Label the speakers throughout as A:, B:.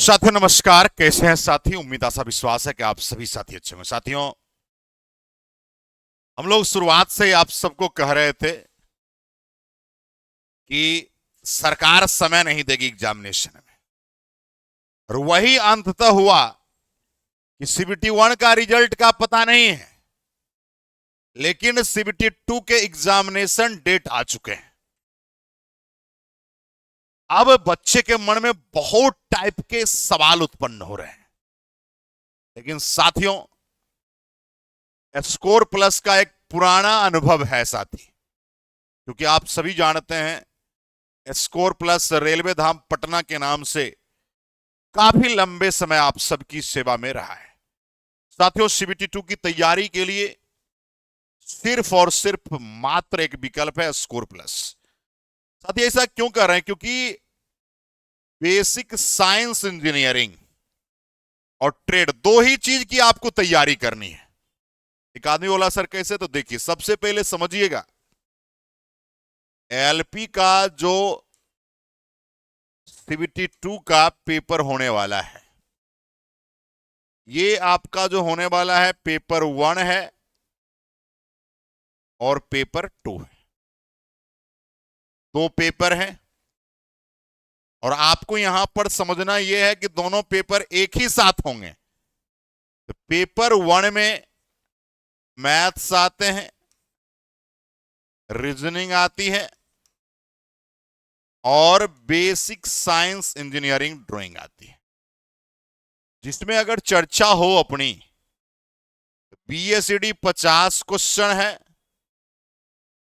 A: साथियों नमस्कार, कैसे हैं साथी। उम्मीद आशा विश्वास है कि आप सभी साथी अच्छे होंगे। साथियों, हम लोग शुरुआत से ही आप सबको कह रहे थे कि सरकार समय नहीं देगी एग्जामिनेशन में, और वही अंततः हुआ कि सीबीटी 1 का रिजल्ट का पता नहीं है, लेकिन सीबीटी 2 के एग्जामिनेशन डेट आ चुके हैं। अब बच्चे के मन में बहुत टाइप के सवाल उत्पन्न हो रहे हैं, लेकिन साथियों, स्कोर प्लस का एक पुराना अनुभव है साथी, क्योंकि आप सभी जानते हैं स्कोर प्लस रेलवे धाम पटना के नाम से काफी लंबे समय आप सबकी सेवा में रहा है। साथियों, सीबीटी 2 की तैयारी के लिए सिर्फ और सिर्फ मात्र एक विकल्प है, स्कोर प्लस। साथियों, ऐसा क्यों कर रहे हैं? क्योंकि बेसिक साइंस इंजीनियरिंग और ट्रेड, दो ही चीज की आपको तैयारी करनी है। एक आदमी बोला सर कैसे, तो देखिए, सबसे पहले समझिएगा, एलपी का जो सीबीटी 2 का पेपर होने वाला है, ये आपका जो होने वाला है पेपर 1 है और पेपर 2 है। दो पेपर हैं, और आपको यहां पर समझना यह है कि दोनों पेपर एक ही साथ होंगे। तो पेपर 1 में मैथ्स आते हैं, रीजनिंग आती है और बेसिक साइंस इंजीनियरिंग ड्राइंग आती है, जिसमें अगर चर्चा हो अपनी, बीएसईडी 50 क्वेश्चन है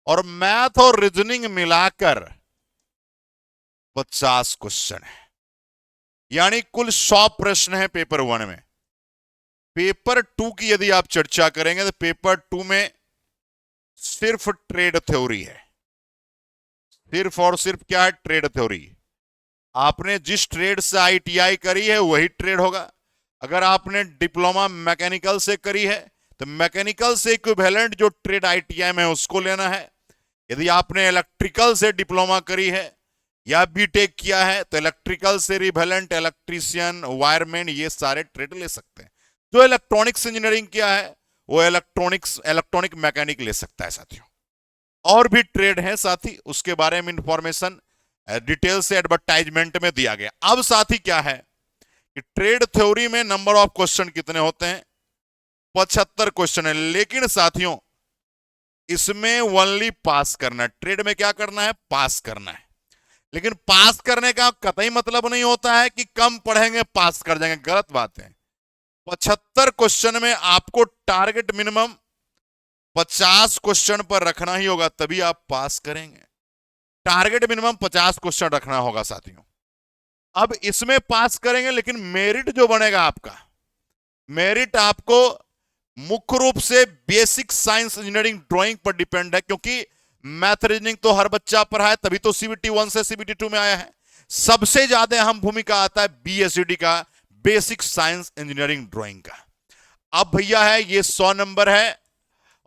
A: और मैथ और रीजनिंग मिलाकर 50 क्वेश्चन है, यानी कुल 100 प्रश्न है पेपर 1 में। पेपर 2 की यदि आप चर्चा करेंगे तो पेपर 2 में सिर्फ ट्रेड थ्योरी है। सिर्फ और सिर्फ क्या है? Trade theory. आपने जिस ट्रेड से आईटीआई करी है वही ट्रेड होगा। अगर आपने डिप्लोमा मैकेनिकल से करी है तो मैकेनिकल से इक्विवेलेंट जो ट्रेड आईटीआई में है उसको लेना है। यदि आपने इलेक्ट्रिकल से डिप्लोमा करी है या बीटेक किया है तो इलेक्ट्रिकल से रिवेलेंट इलेक्ट्रीशियन, वायरमैन, ये सारे ट्रेड ले सकते हैं। जो इलेक्ट्रॉनिक्स इंजीनियरिंग किया है वो इलेक्ट्रॉनिक मैकेनिक ले सकता है। साथियों, और भी ट्रेड है साथी, उसके बारे में इंफॉर्मेशन डिटेल से एडवर्टाइजमेंट में दिया गया। अब साथी क्या है कि ट्रेड थ्योरी में नंबर ऑफ क्वेश्चन कितने होते हैं? 75 क्वेश्चन है। लेकिन साथियों, इसमें ओनली पास करना है। ट्रेड में क्या करना है? पास करना है। लेकिन पास करने का कतई मतलब नहीं होता है कि कम पढ़ेंगे पास कर जाएंगे, गलत बात है। 75 क्वेश्चन में आपको टारगेट मिनिमम 50 क्वेश्चन पर रखना ही होगा, तभी आप पास करेंगे। टारगेट मिनिमम 50 क्वेश्चन रखना होगा साथियों। अब इसमें पास करेंगे, लेकिन मेरिट जो बनेगा आपका, मेरिट आपको मुख्य रूप से बेसिक साइंस इंजीनियरिंग ड्राइंग पर डिपेंड है, क्योंकि मैथ रीजनिंग तो हर बच्चा पढ़ा है, तभी तो सीबीटी 1 से सीबीटी 2 में आया है। सबसे ज्यादा अहम भूमिका आता है बीएसईडी का, बेसिक साइंस इंजीनियरिंग ड्राइंग का। अब भैया है ये 100 नंबर है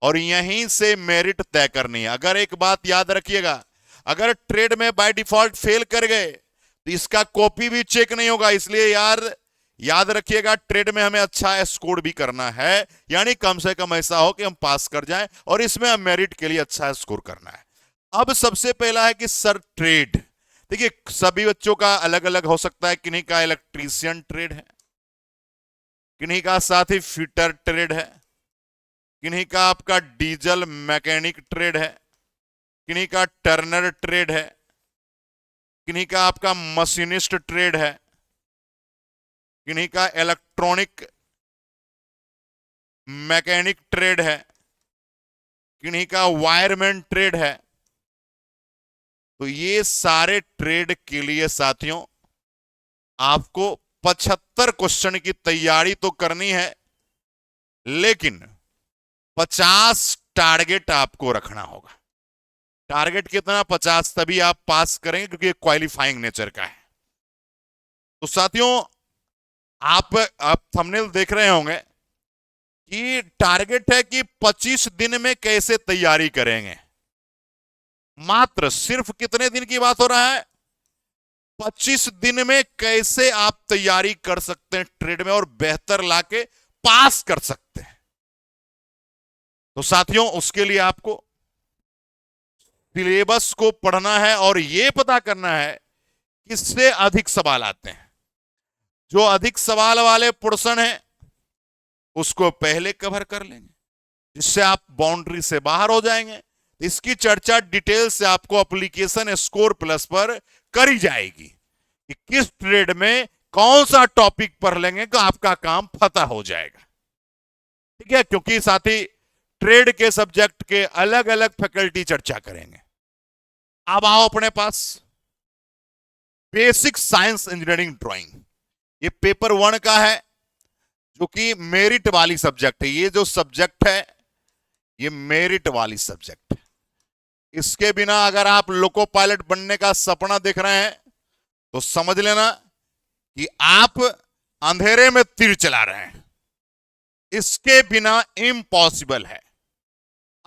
A: और यहीं से मेरिट तय करनी है। अगर एक बात याद रखिएगा, अगर ट्रेड में बाय डिफॉल्ट फेल कर गए तो इसका कॉपी भी चेक नहीं होगा। इसलिए याद रखिएगा, ट्रेड में हमें अच्छा स्कोर भी करना है, यानी कम से कम ऐसा हो कि हम पास कर जाएं, और इसमें हम मेरिट के लिए अच्छा स्कोर करना है। अब सबसे पहला है कि सर ट्रेड, देखिए सभी बच्चों का अलग अलग हो सकता है। किन्हीं का इलेक्ट्रीशियन ट्रेड है, किन्हीं का साथ ही फिटर ट्रेड है, किन्हीं का आपका डीजल मैकेनिक ट्रेड है, किन्हीं का टर्नर ट्रेड है, किन्हीं का आपका मशीनिस्ट ट्रेड है, किन्हीं का इलेक्ट्रॉनिक मैकेनिक ट्रेड है, किन्हीं का वायरमैन ट्रेड है। तो ये सारे ट्रेड के लिए साथियों आपको 75 क्वेश्चन की तैयारी तो करनी है, लेकिन 50 टारगेट आपको रखना होगा। टारगेट कितना? 50, तभी आप पास करेंगे, क्योंकि क्वालिफाइंग नेचर का है। तो साथियों, आप थंबनेल देख रहे होंगे कि टारगेट है कि 25 दिन में कैसे तैयारी करेंगे। मात्र सिर्फ कितने दिन की बात हो रहा है? 25 दिन में कैसे आप तैयारी कर सकते हैं ट्रेड में और बेहतर लाके पास कर सकते हैं। तो साथियों, उसके लिए आपको सिलेबस को पढ़ना है और यह पता करना है किससे अधिक सवाल आते हैं। जो अधिक सवाल वाले पोर्शन है उसको पहले कवर कर लेंगे, जिससे आप बाउंड्री से बाहर हो जाएंगे। इसकी चर्चा डिटेल से आपको एप्लीकेशन स्कोर प्लस पर करी जाएगी कि किस ट्रेड में कौन सा टॉपिक पढ़ लेंगे तो आपका काम फतह हो जाएगा। ठीक है, क्योंकि साथ ही ट्रेड के सब्जेक्ट के अलग अलग फैकल्टी चर्चा करेंगे। अब आओ अपने पास बेसिक साइंस इंजीनियरिंग ड्राइंग, ये पेपर 1 का है, जो कि मेरिट वाली सब्जेक्ट है। ये जो सब्जेक्ट है ये मेरिट वाली सब्जेक्ट है। इसके बिना अगर आप लोको पायलट बनने का सपना देख रहे हैं तो समझ लेना कि आप अंधेरे में तीर चला रहे हैं। इसके बिना इम्पॉसिबल है।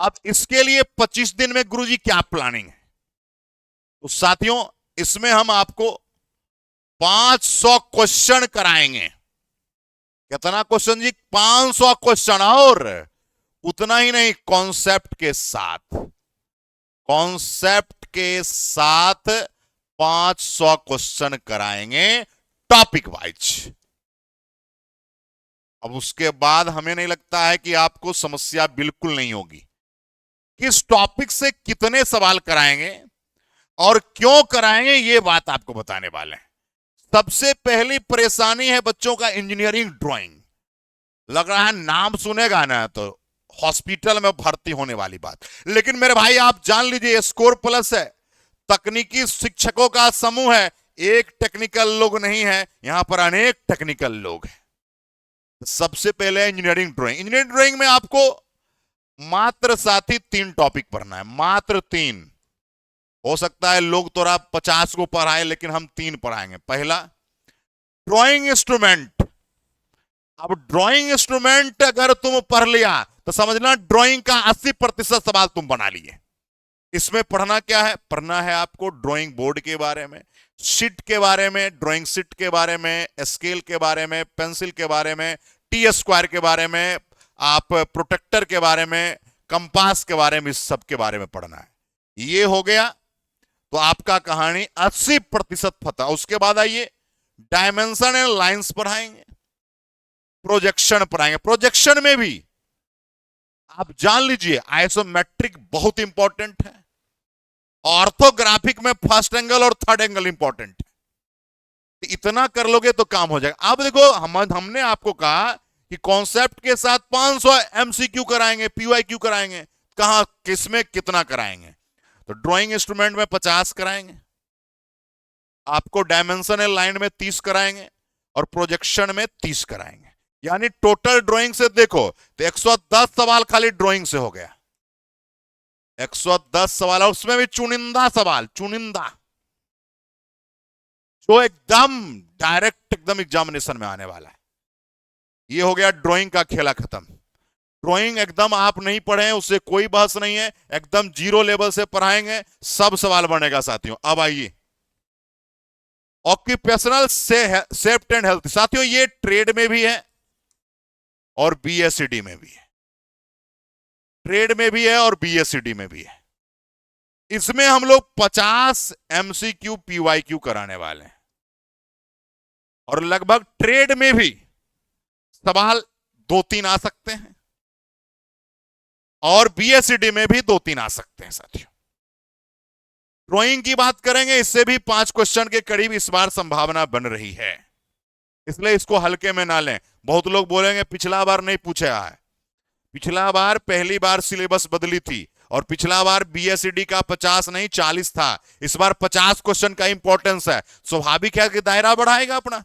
A: अब इसके लिए 25 दिन में गुरुजी क्या प्लानिंग है? तो साथियों, इसमें हम आपको 500 क्वेश्चन कराएंगे। कितना क्वेश्चन जी? 500 क्वेश्चन, और उतना ही नहीं, कॉन्सेप्ट के साथ 500 क्वेश्चन कराएंगे टॉपिक वाइज। अब उसके बाद हमें नहीं लगता है कि आपको समस्या बिल्कुल नहीं होगी। किस टॉपिक से कितने सवाल कराएंगे और क्यों कराएंगे, ये बात आपको बताने वाले हैं। सबसे पहली परेशानी है बच्चों का इंजीनियरिंग ड्राइंग। लग रहा है नाम सुनेगा ना तो हॉस्पिटल में भर्ती होने वाली बात। लेकिन मेरे भाई, आप जान लीजिए, स्कोर प्लस है, तकनीकी शिक्षकों का समूह है। एक टेक्निकल लोग नहीं है, यहां पर अनेक टेक्निकल लोग हैं। सबसे पहले इंजीनियरिंग ड्राइंग। इंजीनियरिंग ड्राइंग में आपको मात्र साथी 3 टॉपिक पढ़ना है, मात्र 3। हो सकता है लोग तो आप 50 को पढ़ाए, लेकिन हम 3 पढ़ाएंगे। पहला, ड्राइंग इंस्ट्रूमेंट। अब ड्राइंग इंस्ट्रूमेंट अगर तुम पढ़ लिया तो समझना ड्राइंग का 80% सवाल तुम बना लिए। इसमें पढ़ना क्या है? पढ़ना है आपको ड्राइंग बोर्ड के बारे में, शीट के बारे में, ड्राइंग शीट के बारे में, स्केल के बारे में, पेंसिल के बारे में, टी स्क्वायर के बारे में, आप प्रोटेक्टर के बारे में, कंपास के बारे में, इस सब के बारे में पढ़ना है। ये हो गया तो आपका कहानी 80% फतह। उसके बाद आइए, डायमेंशन एंड लाइंस पढ़ाएंगे, प्रोजेक्शन पढ़ाएंगे। प्रोजेक्शन में भी आप जान लीजिए आइसोमेट्रिक बहुत इंपॉर्टेंट है, ऑर्थोग्राफिक में फर्स्ट एंगल और थर्ड एंगल इंपॉर्टेंट है। इतना कर लोगे तो काम हो जाएगा। अब देखो, हमने आपको कहा कि कॉन्सेप्ट के साथ 500 एमसीक्यू कराएंगे, पीवाईक्यू कराएंगे। कहां, किसमें कितना कराएंगे? तो ड्राइंग इंस्ट्रूमेंट में 50 कराएंगे, आपको डायमेंशनल लाइन में 30 कराएंगे और प्रोजेक्शन में 30 कराएंगे। यानी टोटल ड्राइंग से देखो तो 110 सवाल खाली ड्राइंग से हो गया। 110 सवाल, और उसमें भी चुनिंदा सवाल, चुनिंदा, जो एकदम डायरेक्ट एकदम एग्जामिनेशन में आने वाला है। ये हो गया ड्राइंग का खेला खत्म। ड्राइंग एकदम आप नहीं पढ़े, उससे कोई बहस नहीं है, एकदम 0 लेवल से पढ़ाएंगे, सब सवाल बनेगा साथियों। अब आइए, ऑक्यूपेशनल सेफ्टी एंड हेल्थ। साथियों, ये ट्रेड में भी है और बीएससीडी में भी है। ट्रेड में भी है और बीएससीडी में भी है। इसमें हम लोग 50 एमसीक्यू पीवाईक्यू कराने वाले हैं, और लगभग ट्रेड में भी सवाल 2-3 आ सकते हैं और बीएससीडी में भी 2-3 आ सकते हैं साथियों। ड्राइंग की बात करेंगे, इससे भी 5 क्वेश्चन के करीब इस बार संभावना बन रही है, इसलिए इसको हल्के में ना लें। बहुत लोग बोलेंगे पिछला बार नहीं पूछा है। पिछला बार पहली बार सिलेबस बदली थी और पिछला बार बीएससीडी का 50 नहीं 40 था। इस बार 50 क्वेश्चन का इंपॉर्टेंस है, स्वाभाविक है कि दायरा बढ़ाएगा अपना।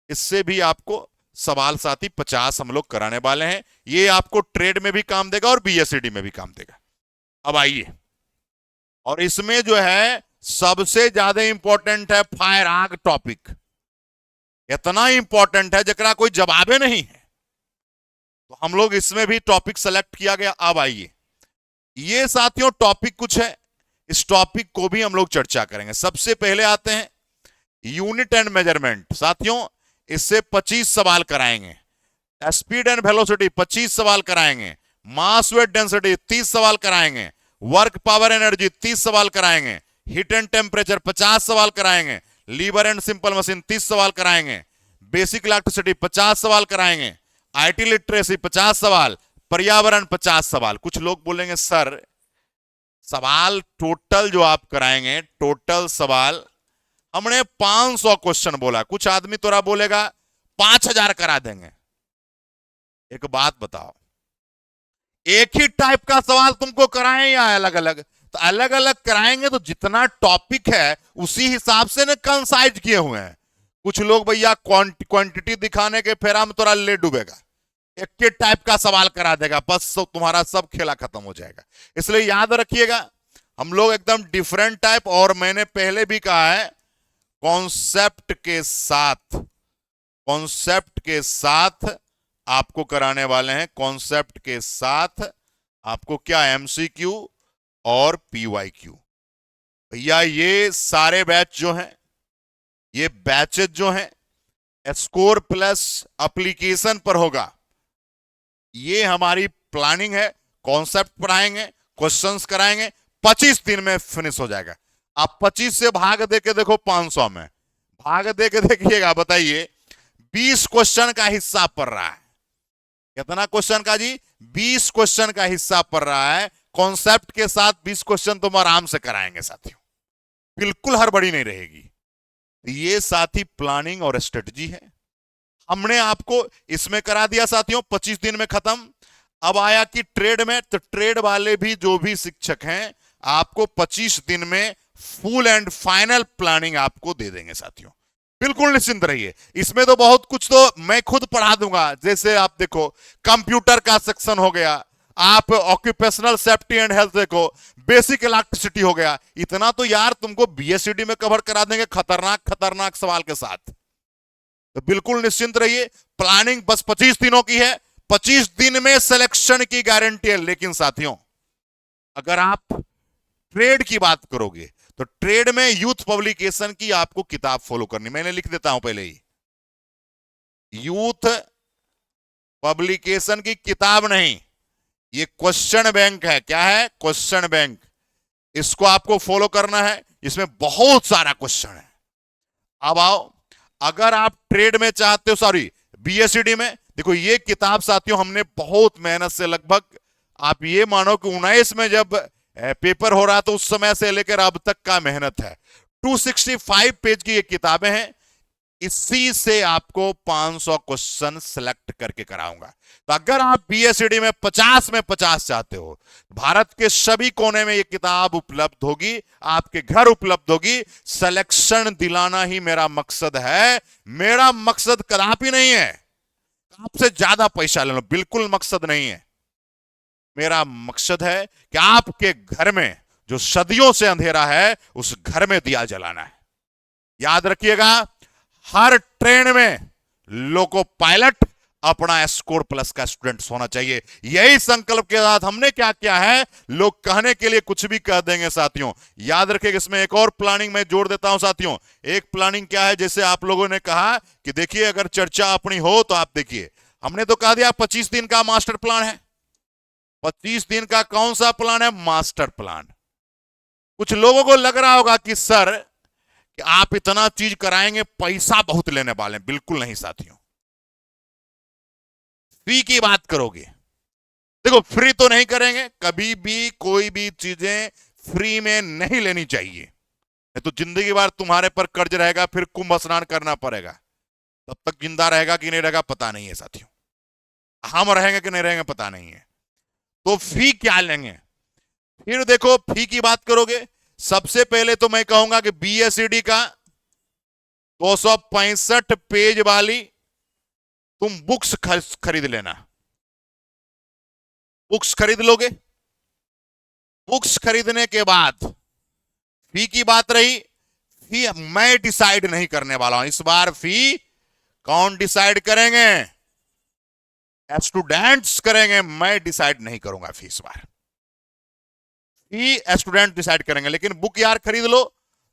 A: इससे भी आपको सवाल साथी 50 हम लोग कराने वाले हैं। ये आपको ट्रेड में भी काम देगा और बीएससीडी में भी काम देगा। अब आइए, और इसमें जो है सबसे ज्यादा इंपॉर्टेंट है फायर आग टॉपिक। इतना इंपॉर्टेंट है जरा कोई जवाबे नहीं है, तो हम लोग इसमें भी टॉपिक सेलेक्ट किया गया। अब आइए, ये साथियों टॉपिक कुछ है, इस टॉपिक को भी हम लोग चर्चा करेंगे। सबसे पहले आते हैं यूनिट एंड मेजरमेंट साथियों, इससे 25 सवाल कराएंगे। स्पीड एंड वेलोसिटी 25 सवाल कराएंगे। मास वेट डेंसिटी 30 सवाल कराएंगे। वर्क पावर एनर्जी 30 सवाल कराएंगे। हीट एंड टेम्परेचर 50 सवाल कराएंगे। लीवर एंड सिंपल मशीन 30 सवाल कराएंगे। बेसिक इलेक्ट्रिसिटी 50 सवाल कराएंगे। आईटी लिटरेसी 50 सवाल। पर्यावरण 50 सवाल। कुछ लोग बोलेंगे सर सवाल टोटल जो आप कराएंगे, टोटल सवाल हमने 500 क्वेश्चन बोला, कुछ आदमी तोरा बोलेगा 5000 करा देंगे। एक बात बताओ, एक ही टाइप का सवाल तुमको कराएं या अलग अलग? तो अलग अलग कराएंगे तो जितना टॉपिक है उसी हिसाब से ना कंसाइज किए हुए हैं। कुछ लोग भैया क्वांटिटी दिखाने के फेरा में तोरा ले डूबेगा, एक के टाइप का सवाल करा देगा, बस तो तुम्हारा सब खेला खत्म हो जाएगा। इसलिए याद रखिएगा, हम लोग एकदम डिफरेंट टाइप, और मैंने पहले भी कहा है कॉन्सेप्ट के साथ आपको कराने वाले हैं। कॉन्सेप्ट के साथ आपको क्या एमसीक्यू और पीवाईक्यू। भैया ये सारे बैच जो हैं, ये बैचेज जो हैं स्कोर प्लस एप्लीकेशन पर होगा। ये हमारी प्लानिंग है। कॉन्सेप्ट पढ़ाएंगे, क्वेश्चंस कराएंगे, 25 दिन में फिनिश हो जाएगा। आप 25 से भाग दे के देखो 500 में, भाग दे के देखिएगा, बताइए 20 क्वेश्चन का हिस्सा पड़ रहा है। कितना क्वेश्चन का जी? 20 क्वेश्चन का हिस्सा पड़ रहा है। कॉन्सेप्ट के साथ 20 क्वेश्चन तुम आराम से कराएंगे साथियों, बिल्कुल हड़बड़ी नहीं रहेगी। ये साथी प्लानिंग और स्ट्रेटजी है। हमने आपको इसमें करा दिया साथियों, 25 दिन में खत्म। अब आया कि ट्रेड में, तो ट्रेड वाले भी जो भी शिक्षक हैं आपको 25 दिन में फुल एंड फाइनल प्लानिंग आपको दे देंगे साथियों, बिल्कुल निश्चिंत रहिए। इसमें तो बहुत कुछ तो मैं खुद पढ़ा दूंगा। जैसे आप देखो कंप्यूटर का सेक्शन हो गया, आप ऑक्यूपेशनल सेफ्टी एंड हेल्थ देखो, बेसिक इलेक्ट्रिसिटी हो गया। इतना तो यार तुमको बीएससीडी में कवर करा देंगे खतरनाक खतरनाक सवाल के साथ। तो बिल्कुल निश्चिंत रहिए, प्लानिंग बस 25 दिनों की है। 25 दिन में सिलेक्शन की गारंटी है। लेकिन साथियों अगर आप ट्रेड की बात करोगे तो ट्रेड में यूथ पब्लिकेशन की आपको किताब फॉलो करनी, मैंने लिख देता हूं पहले ही, यूथ पब्लिकेशन की किताब नहीं, ये क्वेश्चन बैंक है। क्या है? Question bank. इसको आपको फॉलो करना है, इसमें बहुत सारा क्वेश्चन है। अब आओ, अगर आप ट्रेड में चाहते हो, सॉरी बीएससीडी में, देखो ये किताब साथियों हमने बहुत मेहनत से, लगभग आप ये मानो कि 19 में जब पेपर हो रहा तो उस समय से लेकर अब तक का मेहनत है। 265 पेज की ये किताबें हैं। इसी से आपको 500 क्वेश्चन सिलेक्ट करके कराऊंगा। तो अगर आप बीएससीडी में 50 में 50 चाहते हो, भारत के सभी कोने में ये किताब उपलब्ध होगी, आपके घर उपलब्ध होगी। सिलेक्शन दिलाना ही मेरा मकसद है। मेरा मकसद कदापि नहीं है आपसे ज्यादा पैसा ले लो, बिल्कुल मकसद नहीं है। मेरा मकसद है कि आपके घर में जो सदियों से अंधेरा है उस घर में दिया जलाना है। याद रखिएगा, हर ट्रेन में लोको पायलट अपना स्कोर प्लस का स्टूडेंट होना चाहिए। यही संकल्प के साथ हमने क्या किया है। लोग कहने के लिए कुछ भी कह देंगे साथियों। याद रखिएगा, इसमें एक और प्लानिंग मैं जोड़ देता हूं साथियों। एक प्लानिंग क्या है, जैसे आप लोगों ने कहा कि देखिए अगर चर्चा अपनी हो तो आप देखिए, हमने तो कहा दिया 25 दिन का मास्टर प्लान है। 25 दिन का कौन सा प्लान है? Master plan. कुछ लोगों को लग रहा होगा कि सर कि आप इतना चीज कराएंगे, पैसा बहुत लेने वाले हैं। बिल्कुल नहीं साथियों। फी की बात करोगे, देखो फ्री तो नहीं करेंगे कभी भी, कोई भी चीजें फ्री में नहीं लेनी चाहिए, नहीं तो जिंदगी भर तुम्हारे पर कर्ज रहेगा, फिर कुंभ स्नान करना पड़ेगा। तब तक जिंदा रहेगा कि नहीं रहेगा पता नहीं है साथियों, हम रहेंगे कि नहीं रहेंगे पता नहीं है। तो फी क्या लेंगे? फिर देखो फी की बात करोगे, सबसे पहले तो मैं कहूंगा कि बीएससीडी का 265 पेज वाली तुम बुक्स खरीद लेना। बुक्स खरीद लोगे, बुक्स खरीदने के बाद फी की बात रही। फी मैं डिसाइड नहीं करने वाला हूं इस बार। फी कौन डिसाइड करेंगे? स्टूडेंट्स करेंगे, मैं डिसाइड नहीं करूंगा फी इस बार। फी स्टूडेंट डिसाइड करेंगे। लेकिन बुक यार खरीद लो,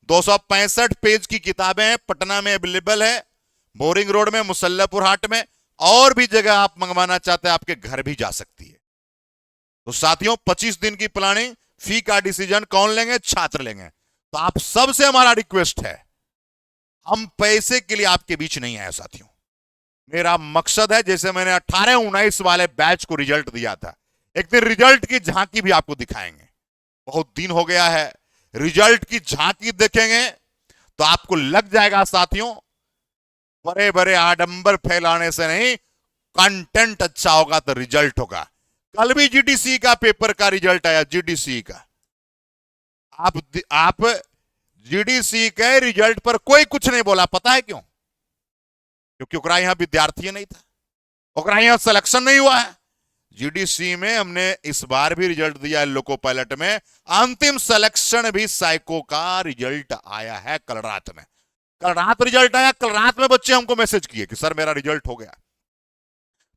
A: 265 पेज की किताबें हैं, पटना में अवेलेबल है, बोरिंग रोड में, मुसल्लापुर हाट में, और भी जगह आप मंगवाना चाहते हैं आपके घर भी जा सकती है। तो साथियों 25 दिन की प्लानिंग, फी का डिसीजन कौन लेंगे? छात्र लेंगे। तो आप सबसे हमारा रिक्वेस्ट है, हम पैसे के लिए आपके बीच नहीं आए साथियों। मेरा मकसद है, जैसे मैंने 18-19 वाले बैच को रिजल्ट दिया था, एक दिन रिजल्ट की झांकी भी आपको दिखाएंगे। बहुत दिन हो गया है, रिजल्ट की झांकी देखेंगे तो आपको लग जाएगा साथियों, बड़े बड़े आडंबर फैलाने से नहीं, कंटेंट अच्छा होगा तो रिजल्ट होगा। कल भी जीडीसी का पेपर का रिजल्ट आया, जीडीसी का। आप जीडीसी के रिजल्ट पर कोई कुछ नहीं बोला, पता है क्यों? क्योंकि ओकरा यहां विद्यार्थी नहीं था, ओकरा यहां सिलेक्शन नहीं हुआ है। जीडीसी में हमने इस बार भी रिजल्ट दिया है, लोको पायलट में अंतिम सिलेक्शन भी साइको का रिजल्ट आया है कल रात में। कल रात रिजल्ट आया, कल रात में बच्चे हमको मैसेज किए कि सर मेरा रिजल्ट हो गया।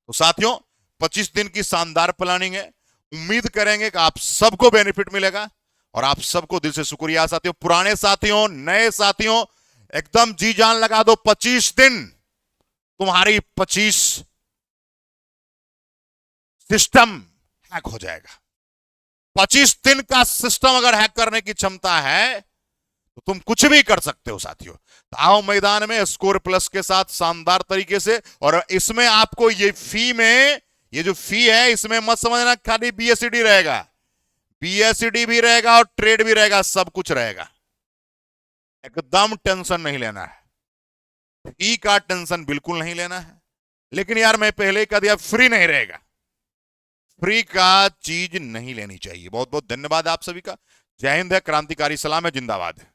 A: तो साथियों 25 दिन की शानदार प्लानिंग है, उम्मीद करेंगे कि आप सबको बेनिफिट मिलेगा। और आप सबको दिल से शुक्रिया साथियों, पुराने साथियों, नए साथियों, एकदम जी जान लगा दो। 25 दिन तुम्हारी 25 सिस्टम हैक हो जाएगा। 25 दिन का सिस्टम अगर हैक करने की क्षमता है तो तुम कुछ भी कर सकते हो साथियों। तो आओ मैदान में स्कोर प्लस के साथ शानदार तरीके से। और इसमें आपको ये फी में, ये जो फी है इसमें मत समझना खाली बीएससीडी रहेगा, बीएससीडी भी रहेगा और ट्रेड भी रहेगा, सब कुछ रहेगा। एकदम टेंशन नहीं लेना है, फी का टेंशन बिल्कुल नहीं लेना है। लेकिन यार मैं पहले ही कह दिया, फ्री नहीं रहेगा, फ्री का चीज नहीं लेनी चाहिए। बहुत बहुत धन्यवाद आप सभी का। जय हिंद है, क्रांतिकारी सलाम है, जिंदाबाद है।